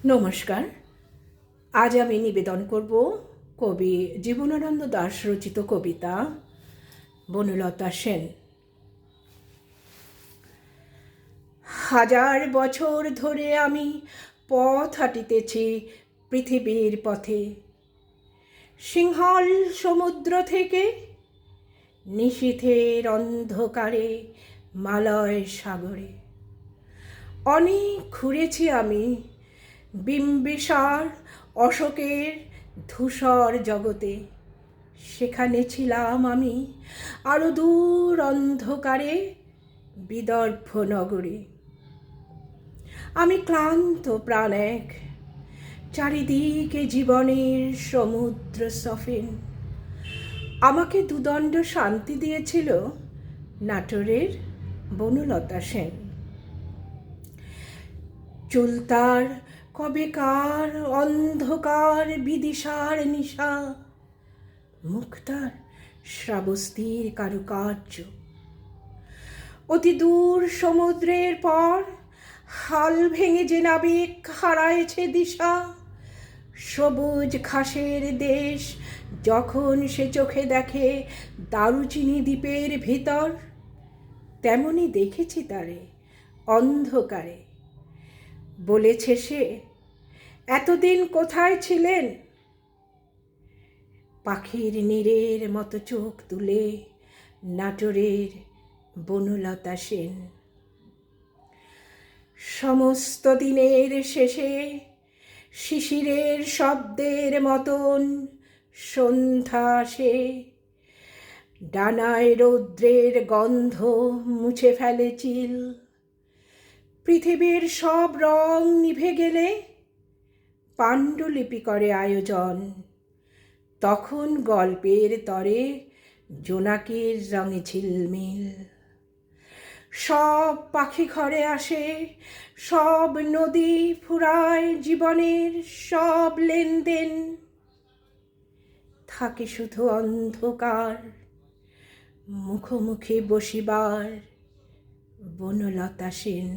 নমস্কার। আজ আমি নিবেদন করব কবি জীবনানন্দ দাশ রচিত কবিতা বনলতা সেন। হাজার বছর ধরে আমি পথ হাঁটিতেছি পৃথিবীর পথে, সিংহল সমুদ্র থেকে নিশীথের অন্ধকারে মালয় সাগরে। অনেক ঘুরেছি আমি বিম্বিসার অশোকের ধূসর জগতে, সেখানে ছিলাম আমি আরো দূর অন্ধকারে বিদর্ভ নগরে। আমি ক্লান্ত প্রাণ এক, চারিদিকে জীবনের সমুদ্র সফেন। আমাকে দুদণ্ড শান্তি দিয়েছিল নাটোরের বনলতা সেন। চুলতার কবেকার অন্ধকার বিদিশার নিশা, মুক্তার শ্রাবস্তির কারুকার্য। অতি দূর সমুদ্রের পর হাল ভেঙে যে নাবিক হারায়েছে দিশা, সবুজ ঘাসের দেশ যখন সে চোখে দেখে দারুচিনি দ্বীপের ভিতর, তেমনি দেখেছি তারে অন্ধকারে। বলেছে সে, এতদিন কোথায় ছিলেন? পাখির নীড়ের মতো চোখ তুলে নাটোরের বনলতা সেন। সমস্ত দিনের শেষে শিশিরের শব্দের মতন সন্ধ্যা আসে, ডানায় রৌদ্রের গন্ধ মুছে ফেলে চিল। পৃথিবীর সব রং নিভে গেলে পাণ্ডুলিপি করে আয়োজন, তখন গল্পের তরে জোনাকির রঙে ঝিলমিল। সব পাখি ঘরে আসে, সব নদী ফুরায় জীবনের সব লেনদেন, থাকে শুধু অন্ধকার মুখোমুখি বসিবার বনলতা সেন।